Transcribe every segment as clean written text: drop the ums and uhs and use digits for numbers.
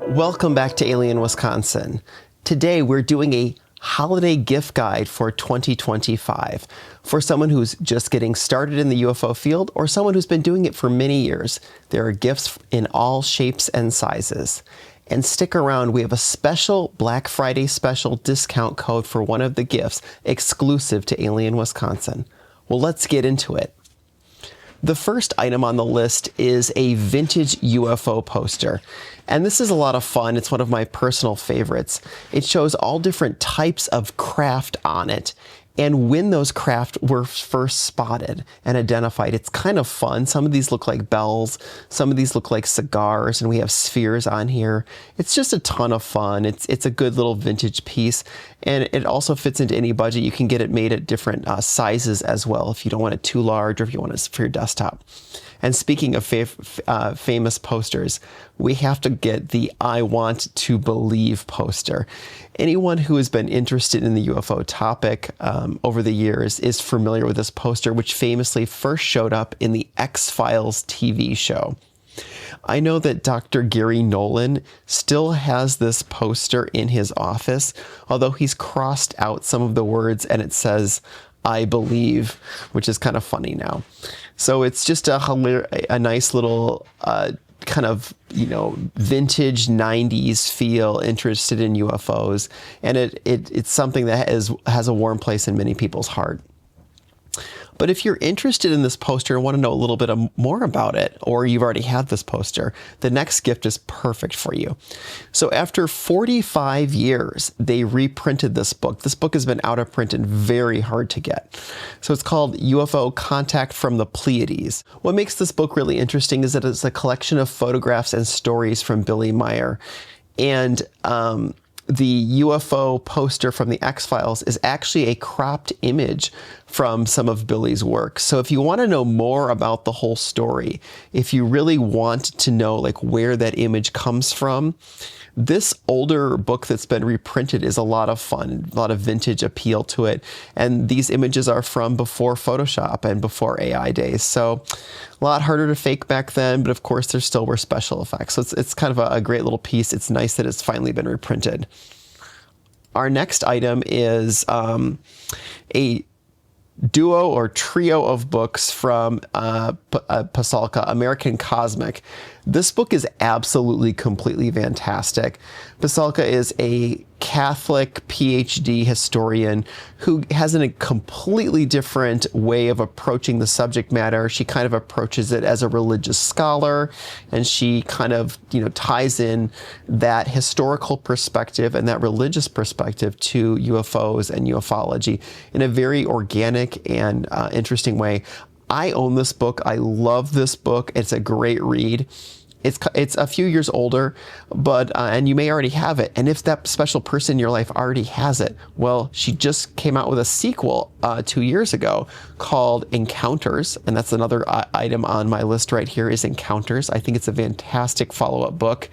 Welcome back to Alien Wisconsin. Today we're doing a holiday gift guide for 2025 for someone who's just getting started in the UFO field or someone who's been doing it for many years. There are gifts in all shapes and sizes. And stick around, we have a special Black Friday special discount code for one of the gifts exclusive to Alien Wisconsin. Well, let's get into it. The first item on the list is a vintage UFO poster. And this is a lot of fun. It's one of my personal favorites. It shows all different types of craft on it and when those craft were first spotted and identified. It's kind of fun. Some of these look like bells. Some of these look like cigars, and we have spheres on here. It's just a ton of fun. It's a good little vintage piece, and it also fits into any budget. You can get it made at different sizes as well if you don't want it too large or if you want it for your desktop. And speaking of famous posters, we have to get the I Want to Believe poster. Anyone who has been interested in the UFO topic over the years is familiar with this poster, which famously first showed up in the X-Files TV show. I know that Dr. Gary Nolan still has this poster in his office, although he's crossed out some of the words and it says, I believe, which is kind of funny now. So it's just a nice little kind of, vintage 90s feel, interested in UFOs. And it's something that has a warm place in many people's heart. But if you're interested in this poster and want to know a little bit more about it, or you've already had this poster, the next gift is perfect for you. So after 45 years, they reprinted this book. This book has been out of print and very hard to get. So it's called UFO Contact from the Pleiades. What makes this book really interesting is that it's a collection of photographs and stories from Billy Meier. And the UFO poster from the X-Files is actually a cropped image from some of Billy's work. So if you want to know more about the whole story, if you really want to know where that image comes from, this older book that's been reprinted is a lot of fun, a lot of vintage appeal to it. And these images are from before Photoshop and before AI days. So a lot harder to fake back then, but of course there still were special effects. So it's kind of a great little piece. It's nice that it's finally been reprinted. Our next item is a duo or trio of books from Pasulka, American Cosmic. This book is absolutely, completely fantastic. Pasulka is a Catholic PhD historian who has a completely different way of approaching the subject matter. She kind of approaches it as a religious scholar, and she kind of, ties in that historical perspective and that religious perspective to UFOs and ufology in a very organic and interesting way. I own this book. I love this book. It's a great read. It's a few years older, but and you may already have it. And if that special person in your life already has it, well, she just came out with a sequel 2 years ago called Encounters, and that's another item on my list right here is Encounters. I think it's a fantastic follow-up book.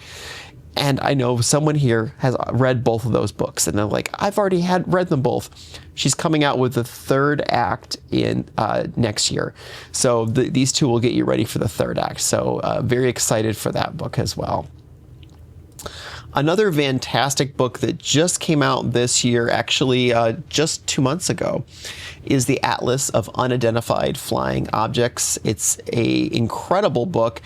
And I know someone here has read both of those books, and they're like, I've already read them both. She's coming out with the third act in next year. So these two will get you ready for the third act. So very excited for that book as well. Another fantastic book that just came out this year, actually just 2 months ago, is the Atlas of Unidentified Flying Objects. It's an incredible book,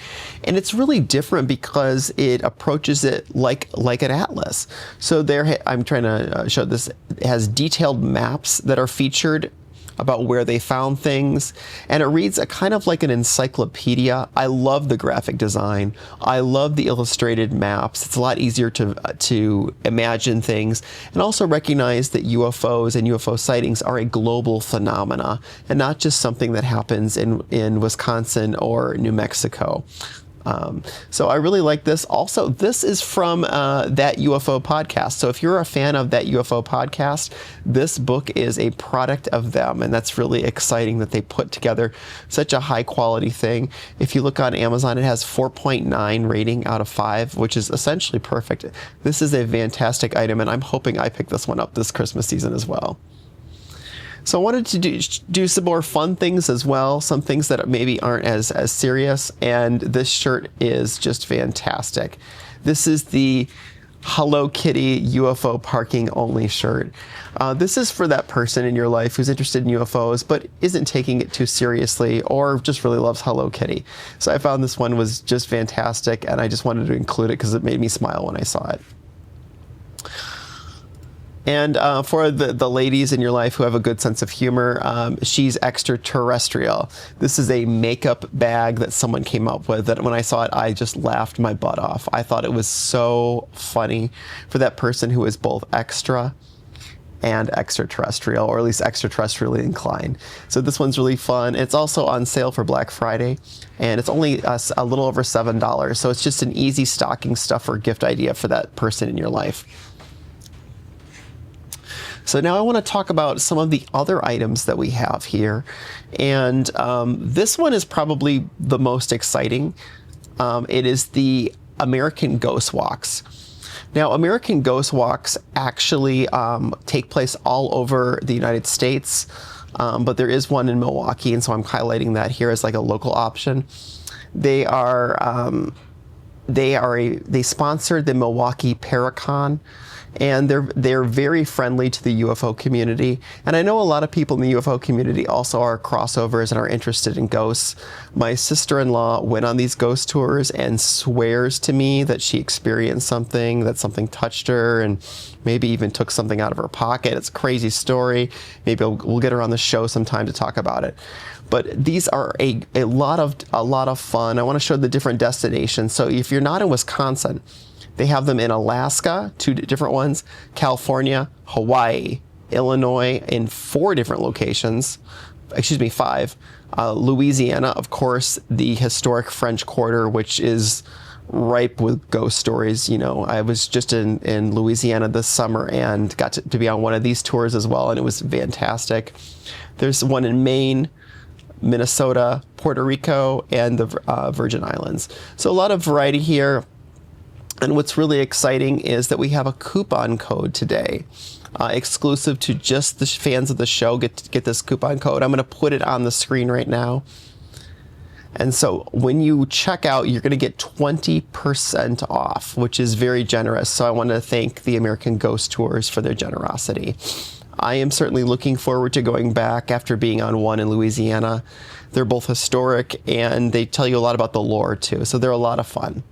and it's really different because it approaches it like an atlas. So I'm trying to show this. It has detailed maps that are featured about where they found things, and it reads kind of like an encyclopedia. I love the graphic design. I love the illustrated maps. It's a lot easier to imagine things and also recognize that UFOs and UFO sightings are a global phenomena and not just something that happens in Wisconsin or New Mexico. So I really like this. Also, this is from That UFO podcast. So if you're a fan of That UFO podcast, this book is a product of them. And that's really exciting that they put together such a high quality thing. If you look on Amazon, it has 4.9 rating out of 5, which is essentially perfect. This is a fantastic item, and I'm hoping I pick this one up this Christmas season as well. So I wanted to do some more fun things as well, some things that maybe aren't as serious, and this shirt is just fantastic. This is the Hello Kitty UFO parking only shirt. This is for that person in your life who's interested in UFOs but isn't taking it too seriously or just really loves Hello Kitty. So I found this one was just fantastic and I just wanted to include it because it made me smile when I saw it. And for the ladies in your life who have a good sense of humor, she's Extra-Terrestrial. This is a makeup bag that someone came up with that when I saw it, I just laughed my butt off. I thought it was so funny for that person who is both extra and extraterrestrial, or at least extraterrestrially inclined. So this one's really fun. It's also on sale for Black Friday, and it's only a little over $7. So it's just an easy stocking stuffer gift idea for that person in your life. So now I want to talk about some of the other items that we have here. And this one is probably the most exciting. It is the American Ghost Walks. Now, American Ghost Walks actually take place all over the United States, but there is one in Milwaukee, and so I'm highlighting that here as like a local option. They sponsored the Milwaukee Paracon, and they're very friendly to the UFO community. And I know a lot of people in the UFO community also are crossovers and are interested in ghosts. My sister-in-law went on these ghost tours and swears to me that she experienced something, that something touched her and maybe even took something out of her pocket. It's a crazy story. Maybe we'll get her on the show sometime to talk about it. But these are a lot of fun. I want to show the different destinations. So if you're not in Wisconsin, they have them in Alaska, 2 different ones, California, Hawaii, Illinois, in 4 different locations. Excuse me, 5. Louisiana, of course, the historic French Quarter, which is ripe with ghost stories. You know, I was just in Louisiana this summer and got to be on one of these tours as well, and it was fantastic. There's one in Maine, Minnesota, Puerto Rico, and the Virgin Islands. So a lot of variety here. And what's really exciting is that we have a coupon code today, exclusive to just the fans of the show. Get this coupon code. I'm going to put it on the screen right now. And so when you check out, you're going to get 20% off, which is very generous. So I want to thank the American Ghost Tours for their generosity. I am certainly looking forward to going back after being on one in Louisiana. They're both historic and they tell you a lot about the lore too. So they're a lot of fun.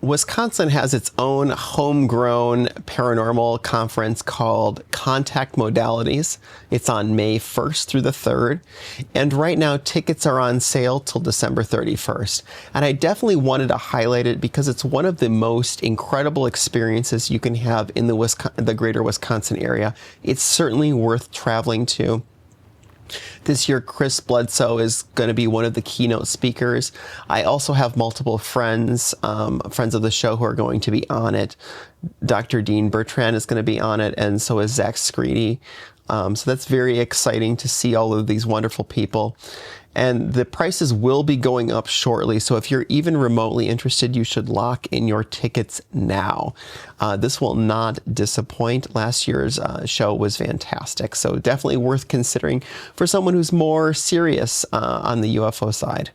Wisconsin has its own homegrown paranormal conference called Contact Modalities. It's on May 1st through the 3rd. And right now, tickets are on sale till December 31st. And I definitely wanted to highlight it because it's one of the most incredible experiences you can have in the greater Wisconsin area. It's certainly worth traveling to. This year, Chris Bledsoe is going to be one of the keynote speakers. I also have multiple friends of the show who are going to be on it. Dr. Dean Bertrand is going to be on it, and so is Zach Screedy. So that's very exciting to see all of these wonderful people. And the prices will be going up shortly. So if you're even remotely interested, you should lock in your tickets now. This will not disappoint. Last year's show was fantastic. So definitely worth considering for someone who's more serious on the UFO side.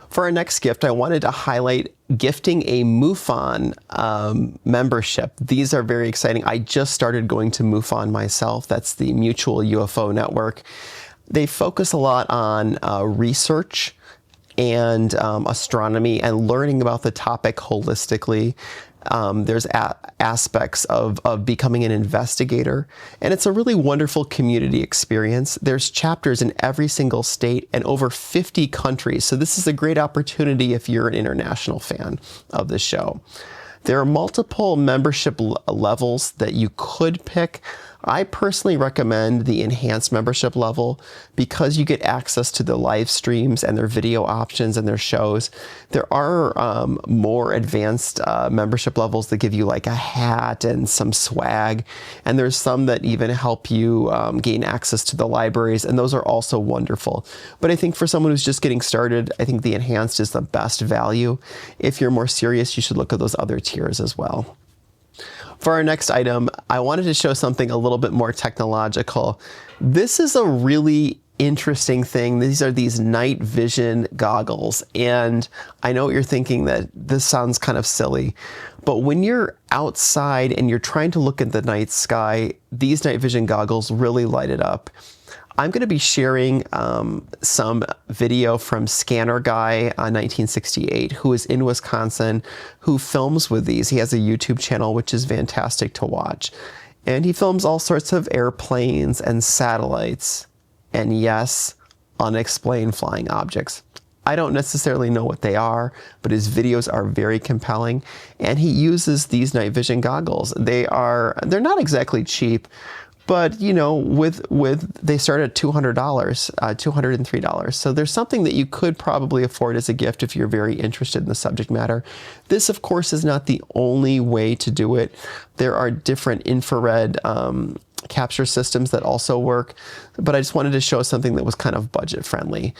For our next gift, I wanted to highlight gifting a MUFON membership. These are very exciting. I just started going to MUFON myself. That's the Mutual UFO Network. They focus a lot on research and astronomy and learning about the topic holistically. There's aspects of becoming an investigator, and it's a really wonderful community experience. There's chapters in every single state and over 50 countries, so this is a great opportunity if you're an international fan of the show. There are multiple membership levels that you could pick. I personally recommend the enhanced membership level because you get access to the live streams and their video options and their shows. There are more advanced membership levels that give you like a hat and some swag. And there's some that even help you gain access to the libraries. And those are also wonderful. But I think for someone who's just getting started, I think the enhanced is the best value. If you're more serious, you should look at those other tiers as well. For our next item, I wanted to show something a little bit more technological. This is a really interesting thing. These are these night vision goggles. And I know what you're thinking, that this sounds kind of silly, but when you're outside and you're trying to look at the night sky, these night vision goggles really light it up. I'm going to be sharing some video from Scanner Guy on 1968, who is in Wisconsin, who films with these. He has a YouTube channel, which is fantastic to watch. And he films all sorts of airplanes and satellites. And yes, unexplained flying objects. I don't necessarily know what they are, but his videos are very compelling. And he uses these night vision goggles. They're not exactly cheap, but you know, they start at $200, $203. So there's something that you could probably afford as a gift if you're very interested in the subject matter. This, of course, is not the only way to do it. There are different infrared capture systems that also work, but I just wanted to show something that was kind of budget friendly,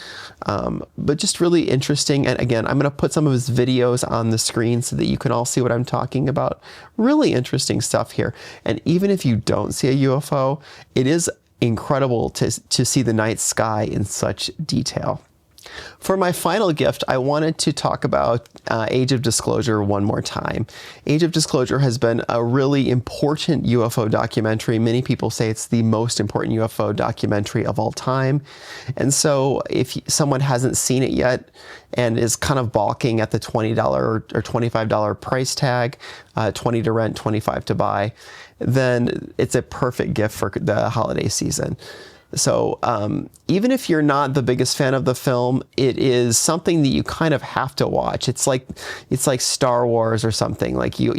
but just really interesting. And again, I'm going to put some of his videos on the screen so that you can all see what I'm talking about. Really interesting stuff here. And even if you don't see a UFO, it is incredible to see the night sky in such detail. For my final gift, I wanted to talk about Age of Disclosure one more time. Age of Disclosure has been a really important UFO documentary. Many people say it's the most important UFO documentary of all time. And so if someone hasn't seen it yet and is kind of balking at the $20 or $25 price tag, 20 to rent, 25 to buy, then it's a perfect gift for the holiday season. So even if you're not the biggest fan of the film, it is something that you kind of have to watch. It's like Star Wars or something. Like you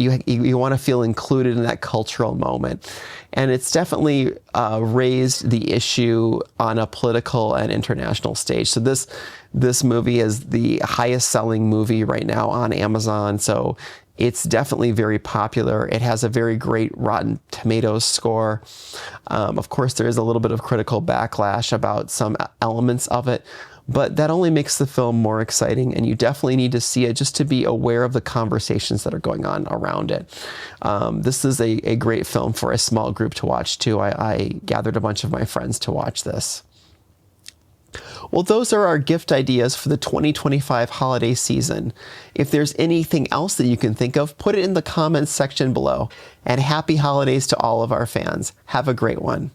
want to feel included in that cultural moment. And it's definitely raised the issue on a political and international stage. So this movie is the highest selling movie right now on Amazon. So it's definitely very popular. It has a very great Rotten Tomatoes score. Of course, there is a little bit of critical backlash about some elements of it, but that only makes the film more exciting, and you definitely need to see it just to be aware of the conversations that are going on around it. This is a great film for a small group to watch too. I gathered a bunch of my friends to watch this. Well, those are our gift ideas for the 2025 holiday season. If there's anything else that you can think of, put it in the comments section below. And happy holidays to all of our fans. Have a great one.